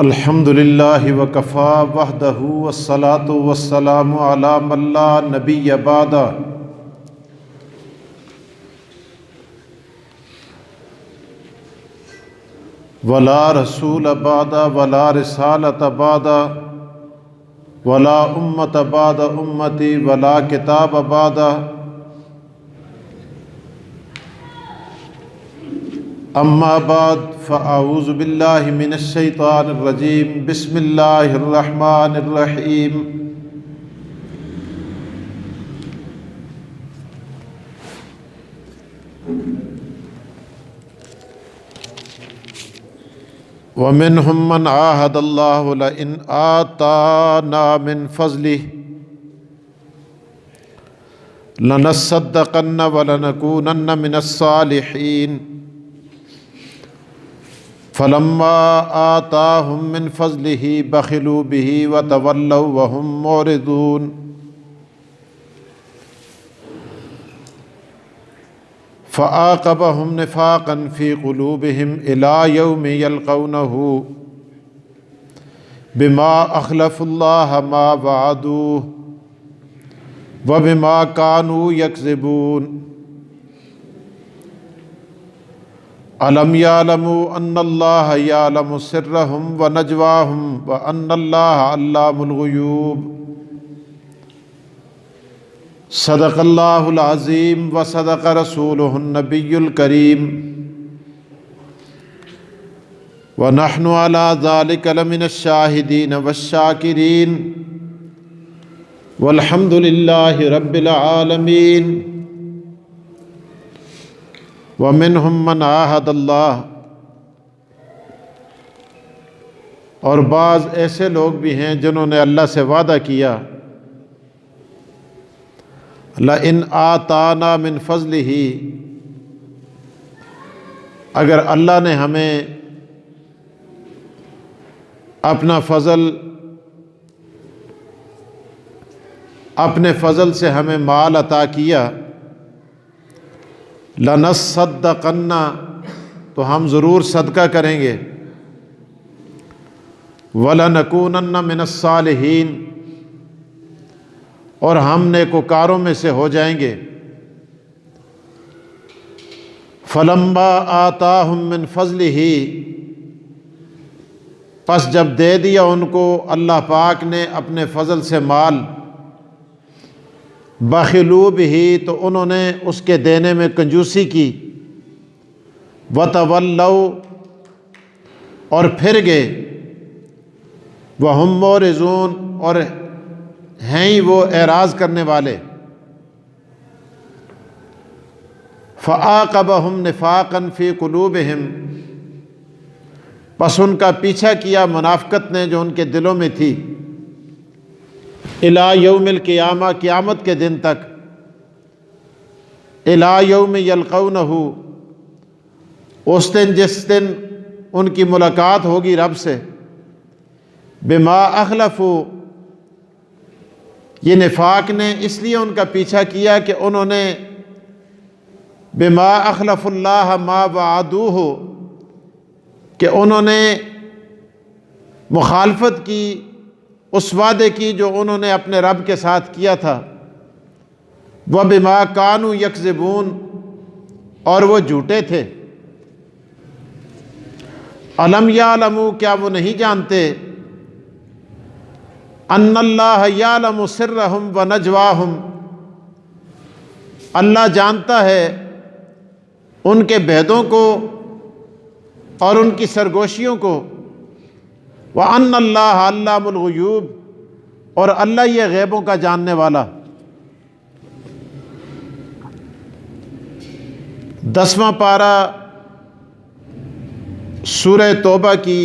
الحمد للہ وکفا وحدہ والصلاة والسلام علی من لا نبی بعدہ ولا رسول بعدہ ولا رسالۃ بعدہ ولا امت بعد امتی ولا کتاب بعدہ اما بعد فاعوذ باللہ من الشیطان الرجیم بسم اللہ الرحمن الرحیم ومنہم من عاہد اللہ لئن آتانا من فضلہ لنصدقن ولنکونن من الصالحین فلما آتاہم من فضلہ بخلوا بہ وتولوا وہم معرضون فعاقبہم نفاقا فی قلوبہم الی یوم یلقونہ بما اخلفوا اللہ ما وعدوہ وبما کانوا یکذبون الم یعلموا ان اللہ یعلم سرہم ونجواہم وان اللہ علام الغیوب صدق اللہ العظیم وصدق رسولہ النبی الکریم ونحن علی ذلک لمن الشاہدین والشاکرین والحمد للہ رب العالمین ومنہم من عاہد اللہ، اور بعض ایسے لوگ بھی ہیں جنہوں نے اللہ سے وعدہ کیا لئن آتانا من فضلہ، اگر اللہ نے ہمیں اپنا فضل، اپنے فضل سے ہمیں مال عطا کیا، لنصدقن، تو ہم ضرور صدقہ کریں گے، ولنکونن من الصالحین، اور ہم نیکوکاروں میں سے ہو جائیں گے۔ فلما آتاہم من فضلہ، پس جب دے دیا ان کو اللہ پاک نے اپنے فضل سے مال، بخلوا بہ، تو انہوں نے اس کے دینے میں کنجوسی کی، وتولوا، اور پھر گئے، وہم معرضون، اور ہیں ہی وہ اعراض کرنے والے، فعاقبہم نفاقا فی قلوبہم، پس ان کا پیچھا کیا منافقت نے جو ان کے دلوں میں تھی، الی یوم القیامہ، قیامت کے دن تک، الی یوم یلقونہ، اس دن جس دن ان کی ملاقات ہوگی رب سے، بما اخلفوا، یہ نفاق نے اس لیے ان کا پیچھا کیا کہ انہوں نے بما اخلف اللہ ما وعدوہ، کہ انہوں نے مخالفت کی اس وعدے کی جو انہوں نے اپنے رب کے ساتھ کیا تھا، وبما کانوا یکذبون، اور وہ جھوٹے تھے۔ الم یعلموا، کیا وہ نہیں جانتے، ان اللہ یعلم سرہم ونجواہم، اللہ جانتا ہے ان کے بھیدوں کو اور ان کی سرگوشیوں کو، وَأَنَّ اللَّهَ عَلَّامُ الْغُیُوبِ، اور اللہ یہ غیبوں کا جاننے والا۔ 10واں پارہ سورہ توبہ کی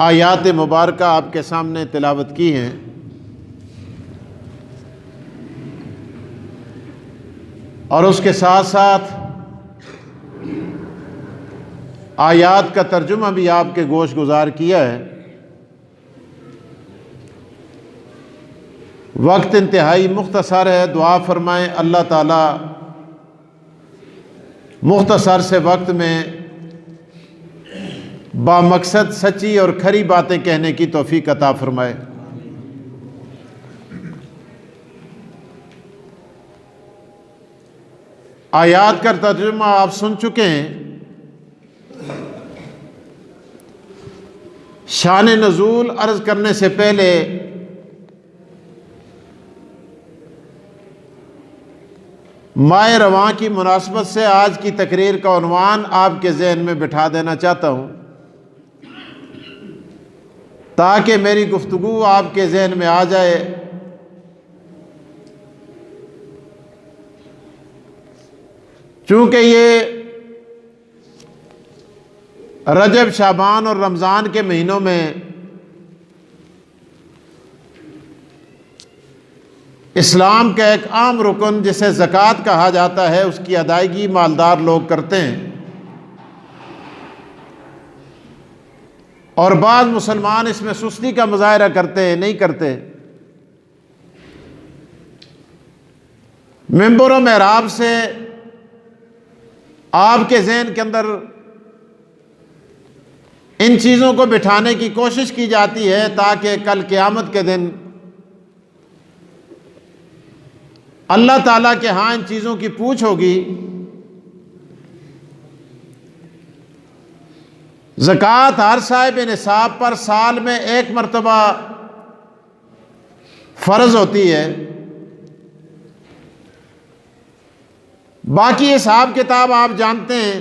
آیات مبارکہ آپ کے سامنے تلاوت کی ہیں، اور اس کے ساتھ ساتھ آیات کا ترجمہ بھی آپ کے گوش گزار کیا ہے۔ وقت انتہائی مختصر ہے، دعا فرمائیں اللہ تعالیٰ مختصر سے وقت میں بامقصد سچی اور کھری باتیں کہنے کی توفیق عطا فرمائے۔ آیات کا ترجمہ آپ سن چکے ہیں۔ شان نزول عرض کرنے سے پہلے ماہ رواں کی مناسبت سے آج کی تقریر کا عنوان آپ کے ذہن میں بٹھا دینا چاہتا ہوں تاکہ میری گفتگو آپ کے ذہن میں آ جائے۔ چونکہ یہ رجب، شعبان اور رمضان کے مہینوں میں اسلام کا ایک عام رکن جسے زکوٰۃ کہا جاتا ہے، اس کی ادائیگی مالدار لوگ کرتے ہیں، اور بعض مسلمان اس میں سستی کا مظاہرہ کرتے ہیں، نہیں کرتے۔ منبر و محراب سے آپ کے ذہن کے اندر ان چیزوں کو بٹھانے کی کوشش کی جاتی ہے تاکہ کل قیامت کے دن اللہ تعالیٰ کے ہاں ان چیزوں کی پوچھ ہوگی۔ زکوٰۃ ہر صاحب نصاب پر سال میں ایک مرتبہ فرض ہوتی ہے، باقی حساب کتاب آپ جانتے ہیں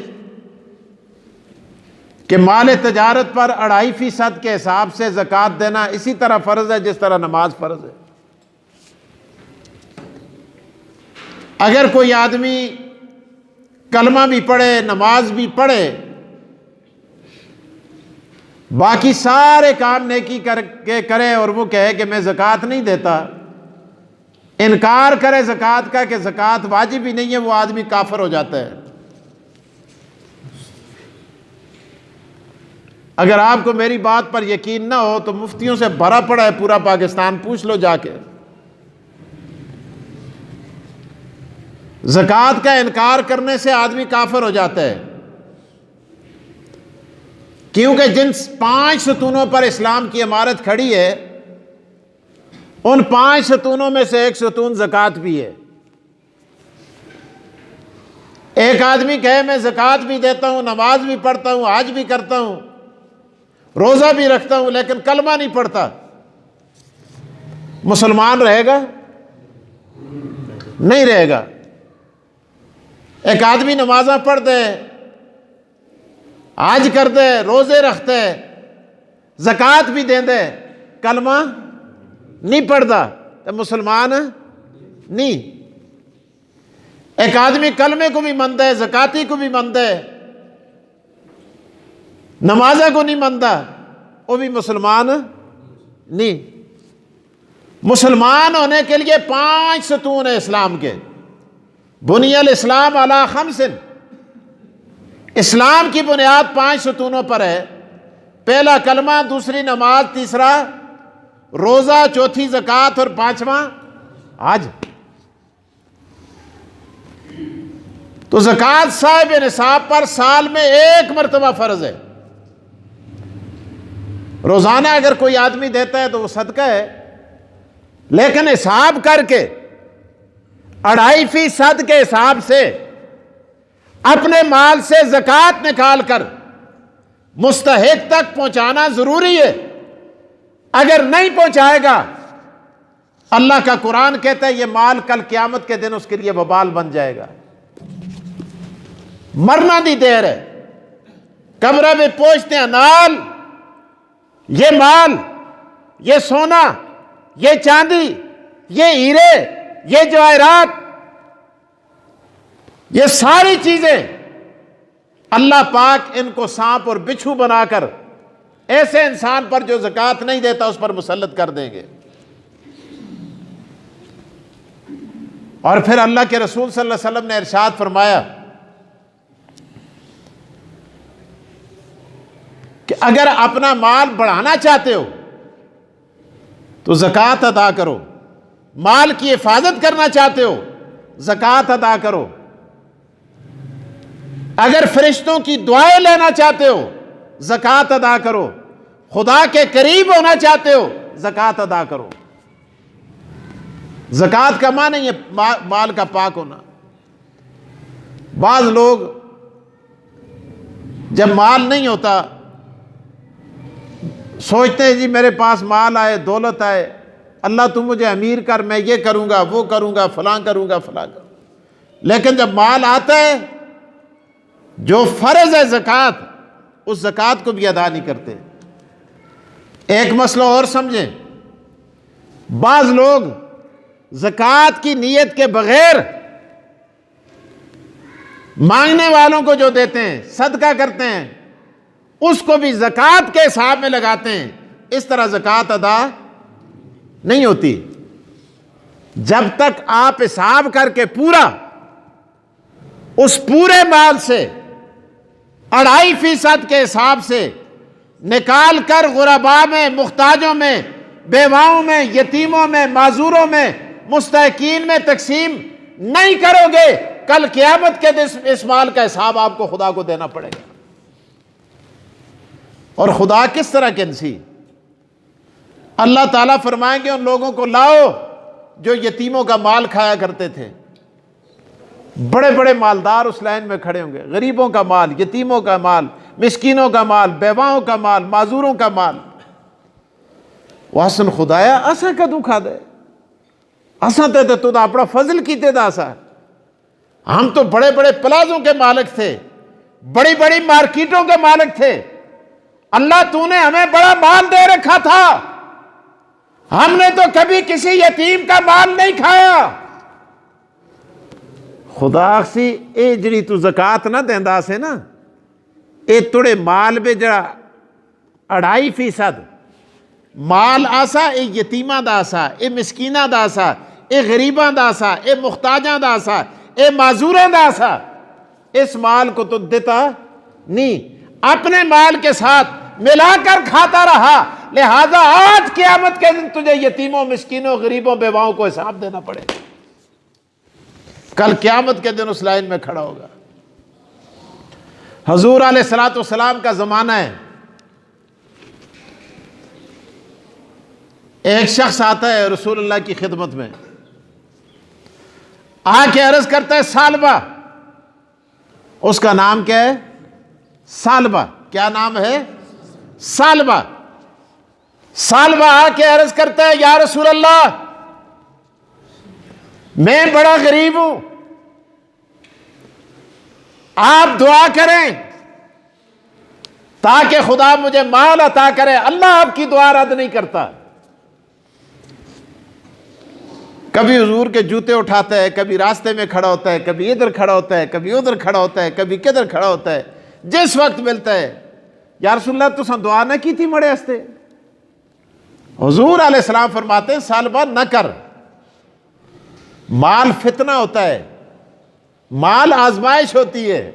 کہ مال تجارت پر 2.5% کے حساب سے زکوٰۃ دینا اسی طرح فرض ہے جس طرح نماز فرض ہے۔ اگر کوئی آدمی کلمہ بھی پڑھے، نماز بھی پڑھے، باقی سارے کام نیکی کر کے کرے اور وہ کہے کہ میں زکوٰۃ نہیں دیتا، انکار کرے زکوٰۃ کا کہ زکوٰۃ واجب ہی نہیں ہے، وہ آدمی کافر ہو جاتا ہے۔ اگر آپ کو میری بات پر یقین نہ ہو تو مفتیوں سے بھرا پڑا ہے پورا پاکستان، پوچھ لو جا کے۔ زکوٰۃ کا انکار کرنے سے آدمی کافر ہو جاتا ہے، کیونکہ جن 5 ستونوں پر اسلام کی عمارت کھڑی ہے ان 5 ستونوں میں سے ایک ستون زکوٰۃ بھی ہے۔ ایک آدمی کہے میں زکوٰۃ بھی دیتا ہوں، نماز بھی پڑھتا ہوں، حج بھی کرتا ہوں، روزہ بھی رکھتا ہوں، لیکن کلمہ نہیں پڑھتا، مسلمان رہے گا؟ نہیں رہے گا۔ ایک آدمی نمازاں پڑھ دے، حج کر دے، روزے رکھتے، زکوٰۃ بھی دے دے، کلمہ نہیں پڑھتا تو مسلمان نہیں۔ ایک آدمی کلمے کو بھی مانتا ہے، زکاتی کو بھی مانتا ہے، نمازہ کو نہیں مانتا، وہ بھی مسلمان نہیں۔ مسلمان ہونے کے لیے 5 ستون ہیں اسلام کے۔ بنی الاسلام علی 5، اسلام کی بنیاد 5 ستونوں پر ہے۔ پہلا کلمہ، دوسری نماز، تیسرا روزہ، چوتھی زکوٰۃ اور 5واں حج۔ تو زکوٰۃ صاحب نصاب پر سال میں ایک مرتبہ فرض ہے۔ روزانہ اگر کوئی آدمی دیتا ہے تو وہ صدقہ ہے، لیکن حساب کر کے 2.5% کے حساب سے اپنے مال سے زکوٰۃ نکال کر مستحق تک پہنچانا ضروری ہے۔ اگر نہیں پہنچائے گا، اللہ کا قرآن کہتا ہے یہ مال کل قیامت کے دن اس کے لیے وبال بن جائے گا۔ مرنا دی دیر ہے، قبر میں پہنچتے ہیں نال، یہ مال، یہ سونا، یہ چاندی، یہ ہیرے، یہ جواہرات، یہ ساری چیزیں اللہ پاک ان کو سانپ اور بچھو بنا کر ایسے انسان پر جو زکوٰۃ نہیں دیتا اس پر مسلط کر دیں گے۔ اور پھر اللہ کے رسول صلی اللہ علیہ وسلم نے ارشاد فرمایا کہ اگر اپنا مال بڑھانا چاہتے ہو تو زکوٰۃ ادا کرو، مال کی حفاظت کرنا چاہتے ہو زکوٰۃ ادا کرو، اگر فرشتوں کی دعائیں لینا چاہتے ہو زکوٰۃ ادا کرو. خدا کے قریب ہونا چاہتے ہو زکوٰۃ ادا کرو. زکوٰۃ کا معنی ہے مال کا پاک ہونا. بعض لوگ جب مال نہیں ہوتا سوچتے ہیں جی میرے پاس مال آئے، دولت آئے، اللہ تم مجھے امیر کر، میں یہ کروں گا، وہ کروں گا، فلاں کروں گا، فلاں کروں گا. لیکن جب مال آتا ہے جو فرض ہے زکوٰۃ، اس زکوٰۃ کو بھی ادا نہیں کرتے. ایک مسئلہ اور سمجھیں، بعض لوگ زکوٰۃ کی نیت کے بغیر مانگنے والوں کو جو دیتے ہیں، صدقہ کرتے ہیں، اس کو بھی زکوٰۃ کے حساب میں لگاتے ہیں. اس طرح زکوٰۃ ادا نہیں ہوتی. جب تک آپ حساب کر کے پورا اس پورے مال سے 2.5% کے حساب سے نکال کر غرباء میں، محتاجوں میں، بیواؤں میں، یتیموں میں، معذوروں میں، مستحقین میں تقسیم نہیں کرو گے، کل قیامت کے دن اس مال کا حساب آپ کو خدا کو دینا پڑے گا. اور خدا کس طرح کنسی؟ اللہ تعالیٰ فرمائیں گے ان لوگوں کو لاؤ جو یتیموں کا مال کھایا کرتے تھے. بڑے بڑے مالدار اس لائن میں کھڑے ہوں گے. غریبوں کا مال، یتیموں کا مال، مسکینوں کا مال، بیواؤں کا مال، معذوروں کا مال. واسن خدایا اساں کدوں کھا دے؟ اساں تے تو اپنا فضل کیتے دا سا. ہم تو بڑے بڑے پلازوں کے مالک تھے، بڑی بڑی مارکیٹوں کے مالک تھے. اللہ تو نے ہمیں بڑا مال دے رکھا تھا، ہم نے تو کبھی کسی یتیم کا مال نہیں کھایا. خدا سی اے جڑی تو زکوٰۃ نہ دیندا سے نا، اے تھوڑے مال بے جڑا 2.5% مال آسا، اے یتیماں دا آسا، اے مسکیناں دا آسا، اے غریباں دا آسا، اے محتاجاں دا آسا، اے معذوراں دا آسا. اس مال کو تو دیتا نہیں، اپنے مال کے ساتھ ملا کر کھاتا رہا. لہذا آج قیامت کے دن تجھے یتیموں، مسکینوں، غریبوں، بیواؤں کو حساب دینا پڑے. کل قیامت کے دن اس لائن میں کھڑا ہوگا. حضور علیہ الصلوۃ والسلام کا زمانہ ہے. ایک شخص آتا ہے رسول اللہ کی خدمت میں، آ کے عرض کرتا ہے ثعلبہ. اس کا نام کیا ہے؟ ثعلبہ. کیا نام ہے؟ ثعلبہ. ثعلبہ آ کے عرض کرتا ہے یا رسول اللہ میں بڑا غریب ہوں، آپ دعا کریں تاکہ خدا مجھے مال عطا کرے. اللہ آپ کی دعا رد نہیں کرتا. کبھی حضور کے جوتے اٹھاتا ہے، کبھی راستے میں کھڑا ہوتا ہے، کبھی ادھر کھڑا ہوتا ہے، کبھی ادھر کھڑا ہوتا ہے، کبھی کدھر کھڑا ہوتا ہے. جس وقت ملتا ہے یا رسول اللہ تساں دعا نہ کی تھی مڑے ہستے. حضور علیہ السلام فرماتے ہیں ثعلبہ نہ کر. مال فتنہ ہوتا ہے، مال آزمائش ہوتی ہے.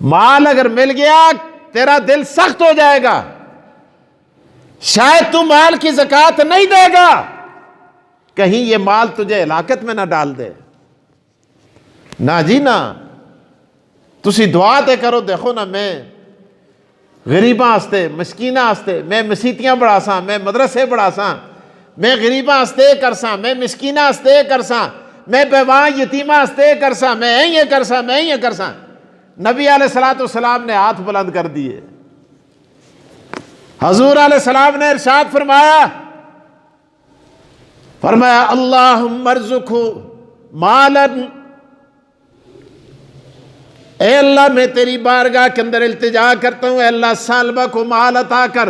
مال اگر مل گیا تیرا دل سخت ہو جائے گا، شاید تو مال کی زکوٰۃ نہیں دے گا، کہیں یہ مال تجھے ہلاکت میں نہ ڈال دے. نہ جی نہ، تسی دعا تے کرو. دیکھو نا میں غریباں ہستے، مسکیناں ہستے میں مسیتیاں بڑھا ساں، میں مدرسے بڑھا ساں، میں غریباں ہستے کرساں، میں مسکیناں ہستے کرساں، میں بیواں یتیماں ہستے کرساں، میں یہ کرساں، میں یہ کرساں. نبی علیہ الصلوۃ والسلام نے ہاتھ بلند کر دیے. حضور علیہ السلام نے ارشاد فرمایا اللہم ارزقہ مالا، اے اللہ میں تیری بارگاہ کے اندر التجا کرتا ہوں، اے اللہ ثعلبہ کو مال عطا کر،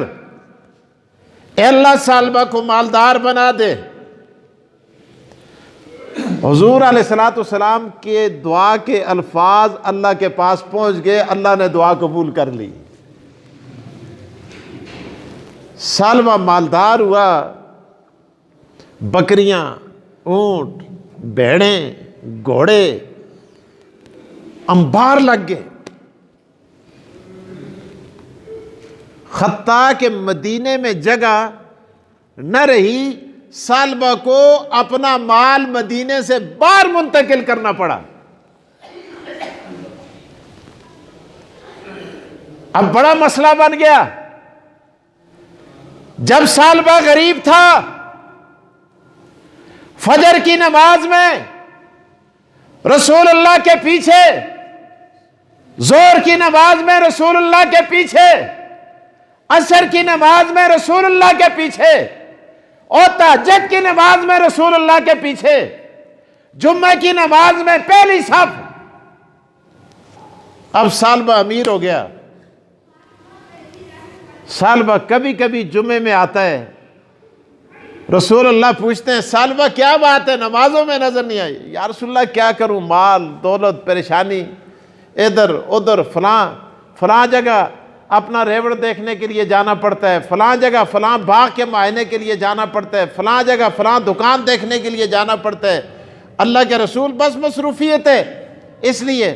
اے اللہ ثعلبہ کو مالدار بنا دے. حضور علیہ الصلوۃ والسلام کے دعا کے الفاظ اللہ کے پاس پہنچ گئے. اللہ نے دعا قبول کر لی. ثعلبہ مالدار ہوا. بکریاں، اونٹ، بھیڑیں، گھوڑے، انبار لگ گئے. حتیٰ کہ مدینے میں جگہ نہ رہی، ثعلبہ کو اپنا مال مدینے سے باہر منتقل کرنا پڑا. اب بڑا مسئلہ بن گیا. جب سالبہ غریب تھا، فجر کی نماز میں رسول اللہ کے پیچھے، ظہر کی نماز میں رسول اللہ کے پیچھے، عصر کی نماز میں رسول اللہ کے پیچھے، اور تہجد کی نماز میں رسول اللہ کے پیچھے، جمعہ کی نماز میں پہلی صف. اب سالبہ امیر ہو گیا. سالبہ کبھی کبھی جمعے میں آتا ہے، رسول اللہ پوچھتے ہیں سالبہ کیا بات ہے، نمازوں میں نظر نہیں آئی. یا رسول اللہ کیا کروں، مال دولت پریشانی، ادھر ادھر فلاں جگہ اپنا ریوڑ دیکھنے کے لیے جانا پڑتا ہے، فلاں جگہ فلاں باغ کے معائنے کے لیے جانا پڑتا ہے، فلاں جگہ فلاں دکان دیکھنے کے لیے جانا پڑتا ہے. اللہ کے رسول بس مصروفیت ہے. اس لیے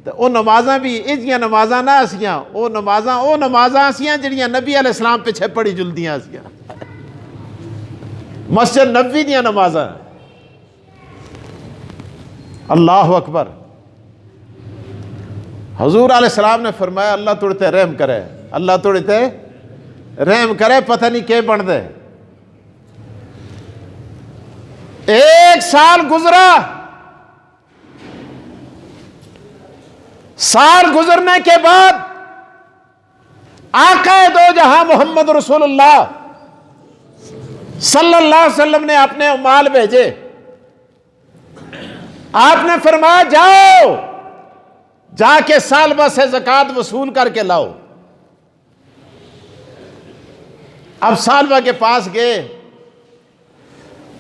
تو وہ نمازاں بھی ایجیاں نمازاں نہ اسیاں، وہ نمازاں اسیاں جڑیاں نبی علیہ السلام پیچھے پڑی جلدیاں اسیاں، مسجد نبوی دیاں نمازاں. اللہ اکبر. حضور علیہ السلام نے فرمایا اللہ توڑے تے رحم کرے، اللہ توڑے تے رحم کرے، پتہ نہیں کہ بن دے. 1 سال گزرا. سال گزرنے کے بعد آقا دو جہاں محمد رسول اللہ صلی اللہ علیہ وسلم نے اپنے مال بھیجے. آپ نے فرمایا جاؤ، جا کے سالبہ سے زکوٰۃ وصول کر کے لاؤ. اب سالبہ کے پاس گئے،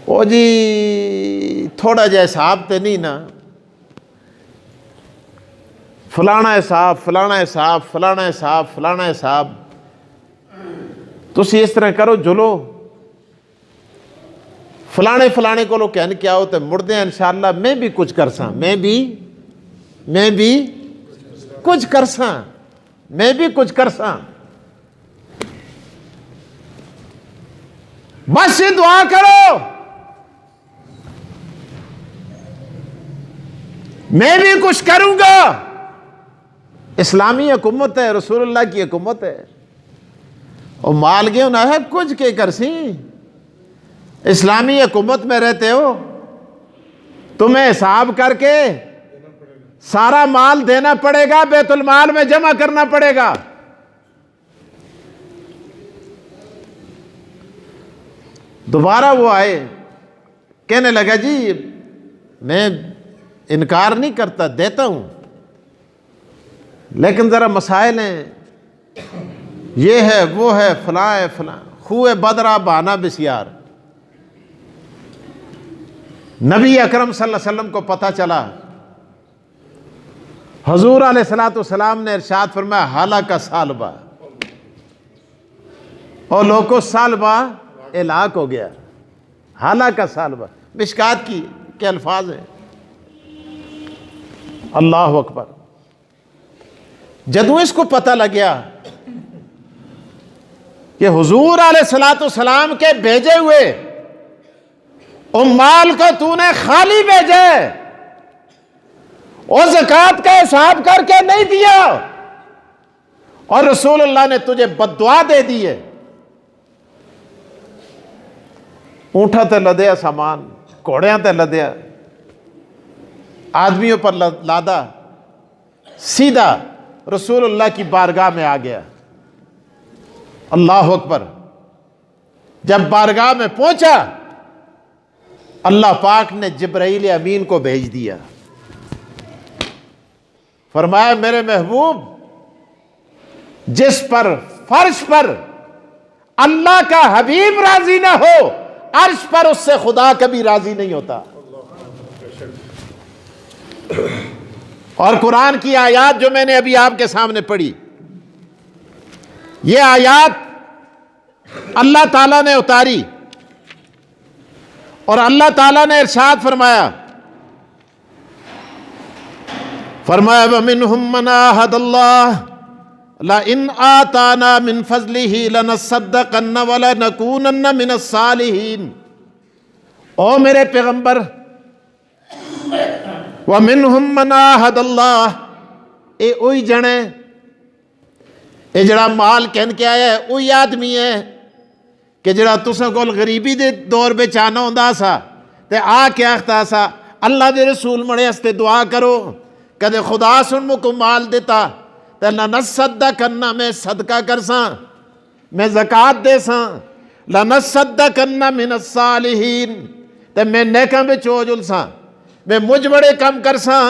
او جی تھوڑا جا حساب تے نہیں نا، فلانا حساب فلانا حساب فلانا حساب فلانا حساب، تسی اس طرح کرو جلو فلانے کو لو کہنے کیا ہوتا ہے، مردے ہیں انشاءاللہ میں بھی کچھ کرساں، میں بھی کچھ کرساں. بس یہ دعا کرو میں بھی کچھ کروں گا. اسلامی حکومت ہے، رسول اللہ کی حکومت ہے. اور مال گئے نہ ہے کچھ کے کرسی، اسلامی حکومت میں رہتے ہو، تمہیں حساب کر کے سارا مال دینا پڑے گا، بیت المال میں جمع کرنا پڑے گا. دوبارہ وہ آئے، کہنے لگا جی میں انکار نہیں کرتا، دیتا ہوں، لیکن ذرا مسائل ہیں، یہ ہے وہ ہے فلاں ہے فلاں. خوہ بدرہ بہانہ بسیار. نبی اکرم صلی اللہ علیہ وسلم کو پتہ چلا. حضور علیہ السلام نے ارشاد فرمایا ہلاک سالبہ، اور لوگوں سالبہ ہلاک ہو گیا. ہلاک سالبہ مشکات کی کے الفاظ ہیں. اللہ اکبر. جدوں اس کو پتہ لگیا کہ حضور علیہ السلام کے بھیجے ہوئے مال کو تو نے خالی بھیجے اور زکوٰۃ کا حساب کر کے نہیں دیا، اور رسول اللہ نے تجھے بددعا دے دی ہے. اونٹا تے لدیا سامان، گھوڑیاں تے لدیا، آدمیوں پر لادا، سیدھا رسول اللہ کی بارگاہ میں آ گیا. اللہ اکبر. جب بارگاہ میں پہنچا، اللہ پاک نے جبرائیل امین کو بھیج دیا. فرمایا میرے محبوب، جس پر فرش پر اللہ کا حبیب راضی نہ ہو، عرش پر اس سے خدا کبھی راضی نہیں ہوتا. اور قرآن کی آیات جو میں نے ابھی آپ کے سامنے پڑھی، یہ آیات اللہ تعالیٰ نے اتاری، اور اللہ تعالیٰ نے ارشاد فرمایا وَمِنْهُمْ مَنْ عَاهَدَ اللَّهَ لَئِنْ آتَانَا مِنْ فَضْلِهِ لَنَصَّدَّقَنَّ وَلَنَكُونَنَّ مِنَ الصَّالِحِينَ. او میرے پیغمبر، وَمِنْهُمْ مَنْ عَاهَدَ اللَّهَ، اے اوئی جنے یہ جڑا مال کہن کے آیا ہے وہی آدمی ہے کہ جڑا تساں کول غریبی دے دور وچ آنا ہوندا سا تے آ کے آختا سا اللہ دے رسول مڑے ہستے دعا کرو کدے خدا سن مکو مال دیتا تے لنصدقن میں صدقہ کرساں میں زکوٰۃ دے ساں لنصدقن من الصالحین تے میں نیکاں وچ ہو جلساں میں مجھ بڑے کم کرساں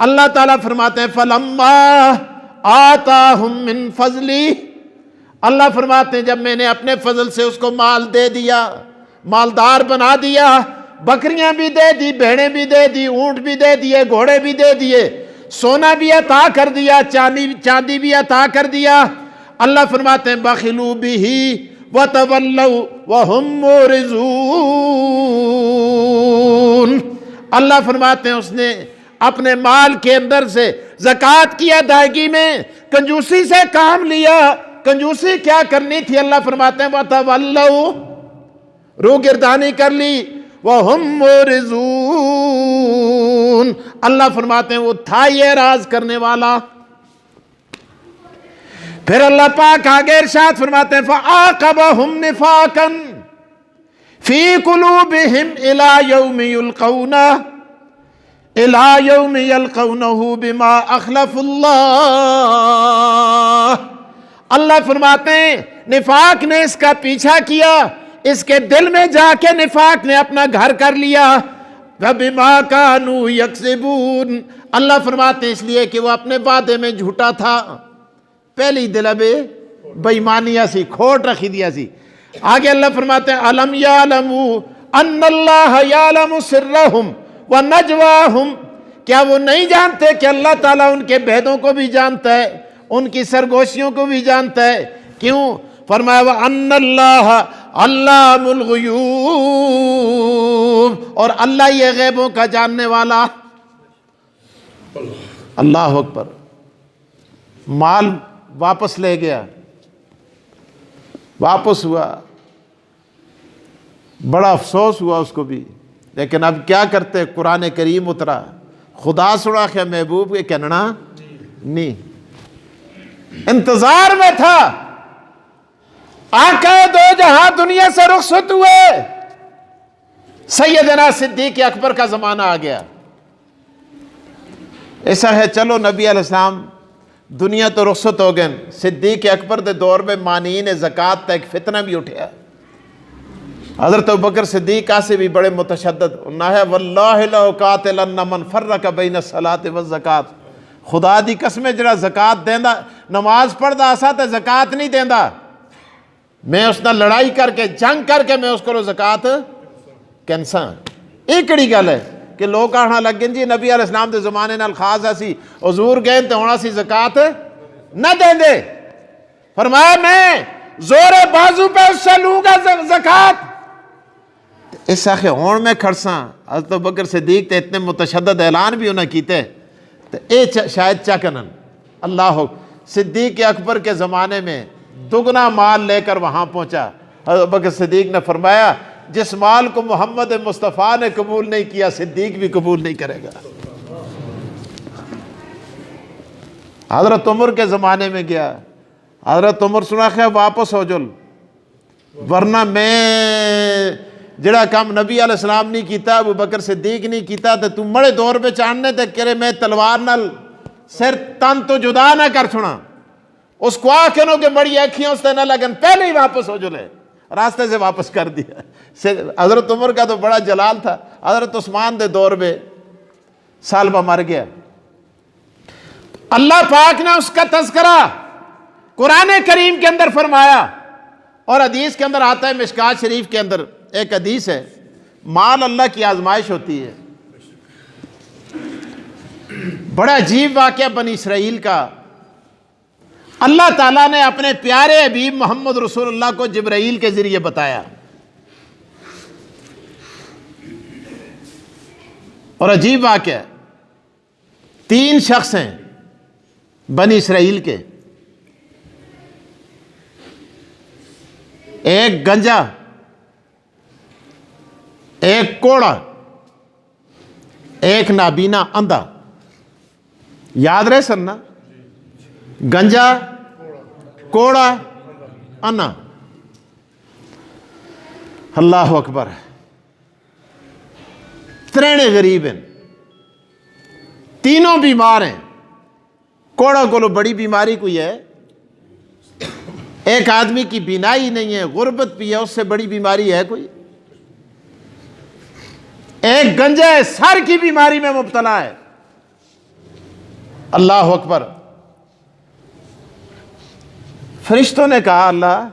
اللہ تعالیٰ فرماتے ہیں فلما آتاہم من فضلی اللہ فرماتے ہیں جب میں نے اپنے فضل سے اس کو مال دے دیا مالدار بنا دیا بکریاں بھی دے دی بھیڑیں بھی دے دی اونٹ بھی دے دیے گھوڑے بھی دے دیے سونا بھی عطا کر دیا چاندی بھی عطا کر دیا اللہ فرماتے ہیں بخلوا بہ وتولوا وهم معرضون اللہ فرماتے ہیں اس نے اپنے مال کے اندر سے زکوٰۃ کی ادائیگی میں کنجوسی سے کام لیا کنجوسی کیا کرنی تھی اللہ فرماتے ہیں وتولوا روگردانی کر لی وَهُمْ مُعْرِضُونَ اللہ فرماتے ہیں وہ تھا یہ اعراض کرنے والا پھر اللہ پاک آگے ارشاد فرماتے ہیں فَعَاقَبَهُمْ نِفَاقًا فِي قُلُوبِهِمْ إِلَى يَوْمِ يَلْقَوْنَهُ بِمَا أَخْلَفُ اللَّهِ اللہ فرماتے ہیں نفاق نے اس کا پیچھا کیا اس کے دل میں جا کے نفاق نے اپنا گھر کر لیا وَبِمَا كَانُوا يَكْسِبُونَ اللہ فرماتے ہیں اس لیے کہ وہ اپنے وعدے میں جھوٹا تھا پہلی دل بے بےمانیاں سی کھوٹ رکھی دیا سی آگے اللہ فرماتے ہیں أَلَمْ يَعْلَمُوا أَنَّ اللَّهَ يَعْلَمُ سِرَّهُمْ وَنَجْوَاهُمْ کیا وہ نہیں جانتے کہ اللہ تعالیٰ ان کے بھیدوں کو بھی جانتا ہے ان کی سرگوشیوں کو بھی جانتا ہے کیوں فرمایا وَأَنَّ اللَّهَ عَلَّامُ الْغُیُوبِ اور اللہ یہ غیبوں کا جاننے والا اللہ اکبر مال واپس لے گیا واپس ہوا بڑا افسوس ہوا اس کو بھی لیکن اب کیا کرتے قرآن کریم اترا خدا سنا کہ محبوب کے کہنا نہیں انتظار میں تھا آقا دو جہاں دنیا سے رخصت ہوئے سیدنا صدیق اکبر کا زمانہ آ گیا ایسا ہے چلو نبی علیہ السلام دنیا تو رخصت ہو گئے صدیق اکبر دے دور میں مانعین زکوٰۃ تا ایک فتنہ بھی اٹھیا حضرت ابوبکر صدیق سے بھی بڑے متشدد نہ ہے واللہ لأقاتلن من فرق بین الصلاۃ والزکوٰۃ خدا دی قسم جڑا زکوٰۃ دیندا نماز پڑھدا اسا تے زکوٰۃ نہیں دیندا میں اس نال لڑائی کر کے جنگ کر کے میں اس کو زکوٰۃ کینساں یہ کڑی گل ہے کہ لوگ آنا لگے جی نبی علیہ السلام دے زمانے نال خاص ایسی حضور گئے تے ہونا سی زکوٰۃ نہ دیں دے فرمایا میں زور بازو پہ اس سے لوں گا زکوٰۃ اس آخر ہون میں کھڑساں حضرت ابوبکر صدیق تے اتنے متشدد اعلان بھی انہیں کیتے تو اے شاید چکنن اللہ صدیق اکبر کے زمانے میں دگنا مال لے کر وہاں پہنچا حضرت ابوبکر صدیق نے فرمایا جس مال کو محمد مصطفیٰ نے قبول نہیں کیا صدیق بھی قبول نہیں کرے گا حضرت عمر کے زمانے میں گیا حضرت عمر سنا ہے واپس ہو جل ورنہ میں جڑا کام نبی علیہ السلام نہیں کیتا ابو بکر صدیق نہیں کیتا تو تم بڑے دور پہ چاننے تے کرے میں تلوار نال سر تن تو جدا نہ کر چھوڑا اس کو آنکھوں کے بڑی ایکھیاں اس تے نہ لگن پہلے ہی واپس ہو جلے راستے سے واپس کر دیا حضرت عمر کا تو بڑا جلال تھا حضرت عثمان دے دور میں سالبہ مر گیا اللہ پاک نے اس کا تذکرہ قرآن کریم کے اندر فرمایا اور حدیث کے اندر آتا ہے مشکات شریف کے اندر ایک حدیث ہے مال اللہ کی آزمائش ہوتی ہے بڑا عجیب واقعہ بنی اسرائیل کا اللہ تعالیٰ نے اپنے پیارے حبیب محمد رسول اللہ کو جبرائیل کے ذریعے بتایا اور عجیب واقعہ 3 شخص ہیں بنی اسرائیل کے ایک گنجا ایک کوڑا ایک نابینا اندھا یاد رہے سر نا گنجا کوڑا انا. اللہ اکبر. ترینے غریب ہیں, تینوں بیمار ہیں. کوڑا کو بڑی بیماری کوئی ہے؟ ایک آدمی کی بینائی نہیں ہے, غربت بھی ہے, اس سے بڑی بیماری ہے کوئی؟ ایک گنجے سر کی بیماری میں مبتلا ہے. اللہ اکبر. فرشتوں نے کہا اللہ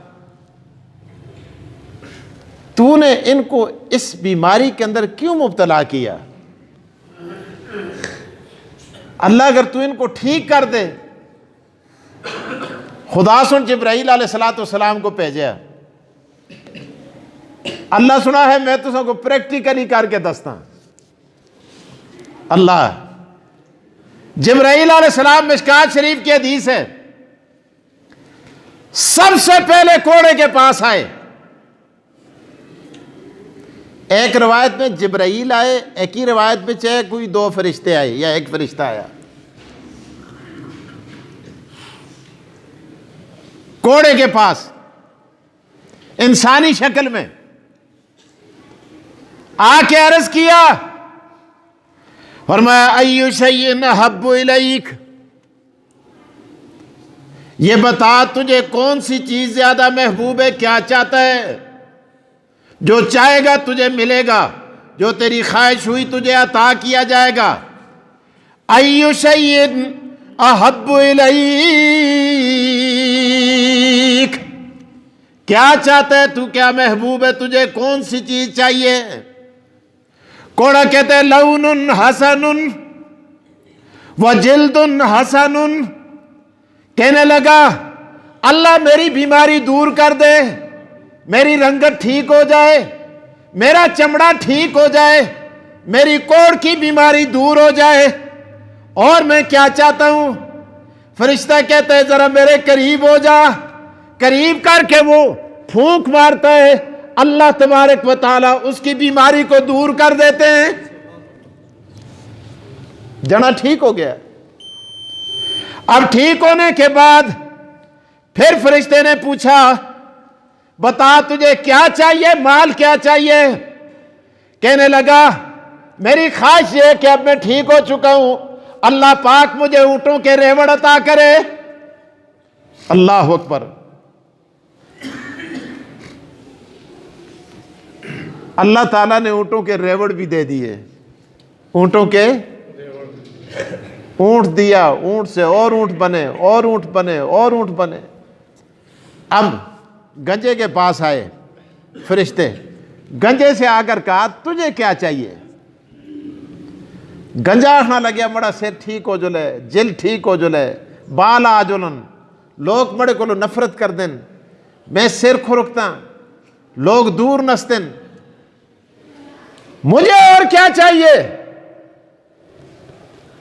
تو نے ان کو اس بیماری کے اندر کیوں مبتلا کیا؟ اللہ اگر تو ان کو ٹھیک کر دے. خدا سن جبرائیل علیہ السلام کو بھیجا. اللہ سنا ہے میں تو سب کو پریکٹیکلی کر کے دستا. اللہ جبرائیل علیہ السلام مشکات شریف کی حدیث ہے, سب سے پہلے کوڑے کے پاس آئے. ایک روایت میں جبرائیل آئے, ایک ہی روایت میں چاہے کوئی 2 فرشتے آئے یا ایک فرشتہ آیا. کوڑے کے پاس انسانی شکل میں آ کے عرض کیا, فرمایا ایو شیء احب الیک, یہ بتا تجھے کون سی چیز زیادہ محبوب ہے, کیا چاہتا ہے؟ جو چاہے گا تجھے ملے گا, جو تیری خواہش ہوئی تجھے عطا کیا جائے گا. ایو شیء احب الیک, کیا چاہتا ہے تو, کیا محبوب ہے تجھے, کون سی چیز چاہیے؟ کوڑا کہتے ہیں لون حسن وجلد حسن. کہنے لگا اللہ میری بیماری دور کر دے, میری رنگت ٹھیک ہو جائے, میرا چمڑا ٹھیک ہو جائے, میری کوڑ کی بیماری دور ہو جائے. اور میں کیا چاہتا ہوں؟ فرشتہ کہتا ہے ذرا میرے قریب ہو جا. قریب کر کے وہ پھونک مارتا ہے, اللہ تبارک و تعالیٰ اس کی بیماری کو دور کر دیتے ہیں. جنا ٹھیک ہو گیا. اب ٹھیک ہونے کے بعد پھر فرشتے نے پوچھا بتا تجھے کیا چاہیے, مال کیا چاہیے؟ کہنے لگا میری خواہش یہ کہ اب میں ٹھیک ہو چکا ہوں, اللہ پاک مجھے اونٹوں کے ریوڑ عطا کرے. اللہ اکبر. اللہ تعالیٰ نے اونٹوں کے ریوڑ بھی دے دیے. اونٹوں کے اونٹ دیا, اونٹ سے اور اونٹ بنے, اور اونٹ بنے, اور اونٹ بنے. اب گنجے کے پاس آئے فرشتے, گنجے سے آ کر کہا تجھے کیا چاہیے؟ گنجا آخنا لگیا مڑا سر ٹھیک ہو جلے, جل ٹھیک ہو جلے, بال آ جلن, لوگ مڑے کو نفرت کر دیں, میں سر کھرکتا, لوگ دور نستن, مجھے اور کیا چاہیے؟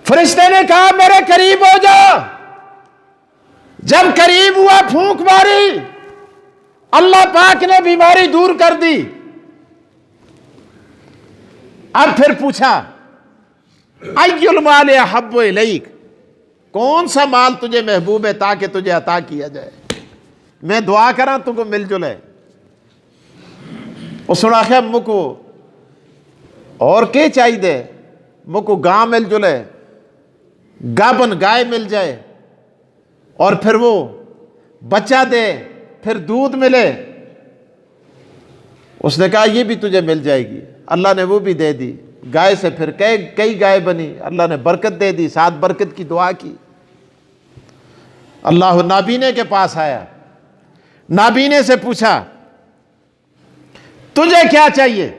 فرشتے نے کہا میرے قریب ہو جا. جب قریب ہوا پھونک ماری, اللہ پاک نے بیماری دور کر دی. اب پھر پوچھا ای المال احب الیک, کون سا مال تجھے محبوب ہے تاکہ تجھے عطا کیا جائے, میں دعا کراں تم کو مل جلے. اس نے آخیا مکو اور کے چاہیے دے, مکو گاں مل جلے, گابن گائے مل جائے, اور پھر وہ بچہ دے, پھر دودھ ملے. اس نے کہا یہ بھی تجھے مل جائے گی. اللہ نے وہ بھی دے دی. گائے سے پھر کئی گائے بنی, اللہ نے برکت دے دی, ساتھ برکت کی دعا کی. اللہ نابینے کے پاس آیا, نابینے سے پوچھا تجھے کیا چاہیے؟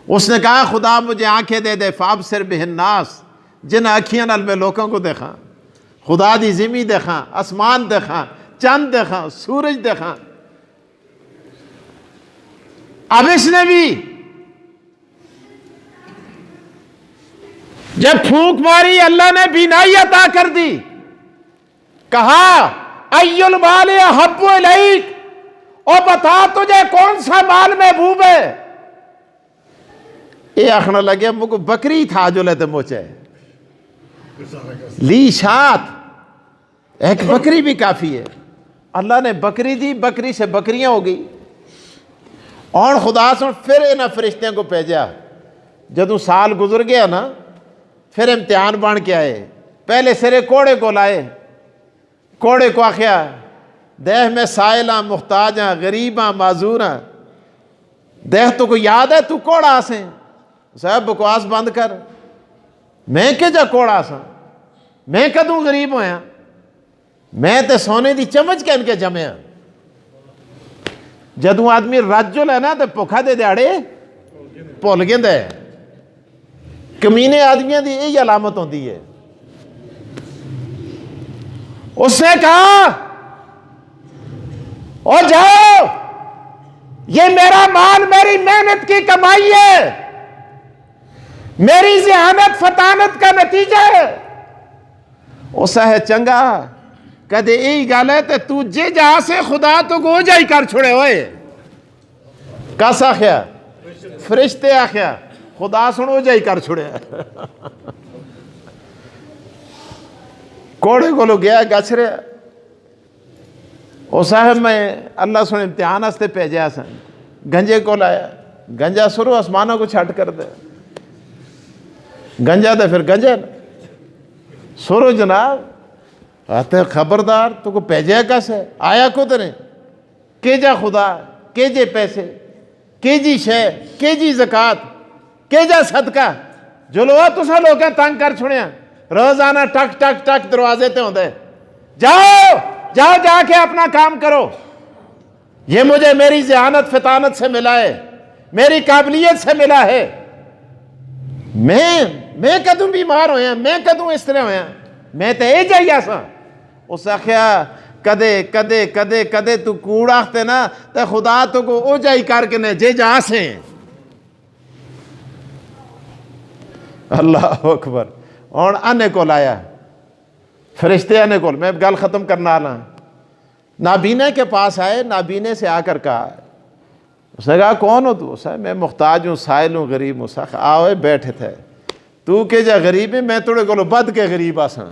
اس نے کہا خدا مجھے آنکھیں دے دے, فابصر بہ الناس, جن آنکھیاں نال میں لوگوں کو دیکھاں, خدا دی زمین دیکھاں, آسمان دیکھاں, چاند دیکھاں, سورج دیکھاں. اب اس نے بھی جب پھونک ماری اللہ نے بینائی عطا کر دی. کہا ای المال احب الیک, اور بتا تجھے کون سا مال محبوب ہے؟ یہ آخنا لگے مجھے بکری تھا جو لیتے موچے لی شات. ایک بکری بھی کافی ہے. اللہ نے بکری دی, بکری سے بکریاں ہو گئی. اور خدا سن پھر انہاں فرشتیاں کو بھیجا. جدوں سال گزر گیا نا, پھر امتحان بن کے آئے. پہلے سرے کوڑے کو لائے. کوڑے کو آخیا دیکھ میں سائل ہاں, محتاج ہاں, غریب ہاں, معذور ہاں, دیکھ تو کو یاد ہے تو کوڑا آسیں. صاحب بکواس بند کر, میں کہ جا کوڑا آساں, میں کدوں غریب ہویا, میں تے سونے دی چمچ کے ان کے جمعیاں. جدوں آدمی رجل ہے نا تے پوکھا دے دیاڑے بھول گیندا ہے. کمینے آدمیاں دی یہی علامت ہوندی ہے. اس نے کہا او جاؤ, یہ میرا مال میری محنت کی کمائی ہے, میری ذہانت فطانت کا نتیجہ ہے. اس ہے چنگا کدے یہی گل ہے تے تو جے جا سے خدا تو کو جائی کر چھوڑے ہوئے. کس آخیا؟ فرشتے آخیا. خدا سنو جائی کر چھوڑے. کوڑے کو لو گیا گچھ رہا. او صاحب میں اللہ سن امتحان ہستے بھیجیا سن. گنجے کو لایا, گنجا سرو آسمانوں کو چھٹ کر دے. گنجا دے پھر گنجا سرو جناب آتے خبردار تو کو بھیجیا کس ہے, آیا کو تنے کہ جا خدا, کہ جے پیسے, کہ جی شے, کہ جی زکات, کہ جا صدقہ. جو لوگ تسا لوگ تنگ کر چھوڑیا, روزانہ ٹک ٹک ٹک دروازے تے ہوندے. جاؤ جاؤ جا کے اپنا کام کرو. یہ مجھے میری ذہانت فطانت سے ملا ہے, میری قابلیت سے ملا ہے. میں کدوں بیمار ہویا, میں کدوں اس طرح ہویا, میں تے اے جائیا سا. اس آخیا کدے کدے کدے کدے تو کوڑ آختے نا تے خدا تو کو او جائی کر کے نے جے جا سے. اللہ اکبر. اور آنے کو لایا فرشتے, آنے کو, میں گل ختم کرنا آنا. نابینے کے پاس آئے, نابینے سے آ کر کہا, اس نے کہا کون ہو تو؟ میں محتاج ہوں, سائل ہوں, غریب ہوں. آؤ بیٹھے تھے. تو کہ جا غریب ہے, میں توڑے کو بد کے غریب آساں.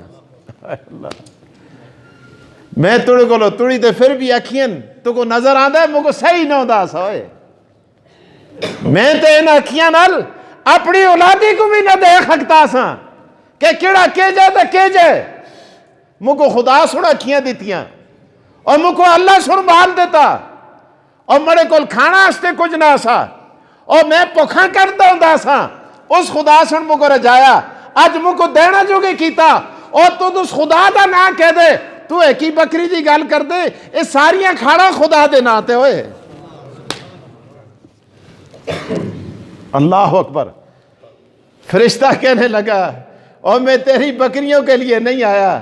میں توڑے کو توڑی تے پھر بھی اکھیاں تو کو نظر آندا ہے, مجھ کو صحیح نہ ہوندا سا ہوئے. میں تے ان اکھیاں نال اپنی اولادی کو بھی نہ دیکھ سکتا سا کہ کیڑا کہ جائے تے کہ جائے. مجھ کو خدا سن اکھیاں دیتیاں اور مجھ کو اللہ سن بال دیتا, اور مڑے کول کھانا ہستے کچھ نہ سا, اور میں پکھا کرتا ہوں سا. اس خدا سن مجھ کو رجایا, اج مجھ کو دینا جو کہ کیتا, اور تو اس خدا دا نا کہہ دے. تو ایک ہی بکری دی گل کر دے, یہ ساریاں کھانا خدا دے ناتے ہوئے. اللہ اکبر. فرشتہ کہنے لگا اور میں تیری بکریوں کے لیے نہیں آیا,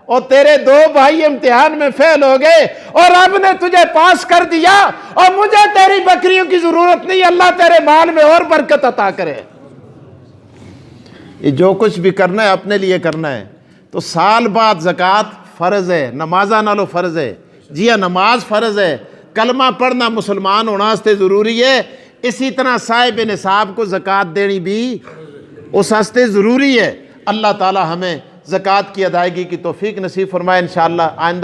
اور تیرے دو بھائی امتحان میں فیل ہو گئے اور رب نے تجھے پاس کر دیا, اور مجھے تیری بکریوں کی ضرورت نہیں. اللہ تیرے مال میں اور برکت عطا کرے. یہ جو کچھ بھی کرنا ہے اپنے لیے کرنا ہے. تو سال بعد زکوٰۃ فرض ہے, نمازہ نالو فرض ہے. جی ہاں نماز فرض ہے, کلمہ پڑھنا مسلمان ہونا واسطے ضروری ہے. اسی طرح صاحب نصاب کو زکوٰۃ دینی بھی اس واسطے ضروری ہے. اللہ تعالی ہمیں زکوٰۃ کی ادائیگی کی توفیق نصیب فرمائے. انشاءاللہ آئندہ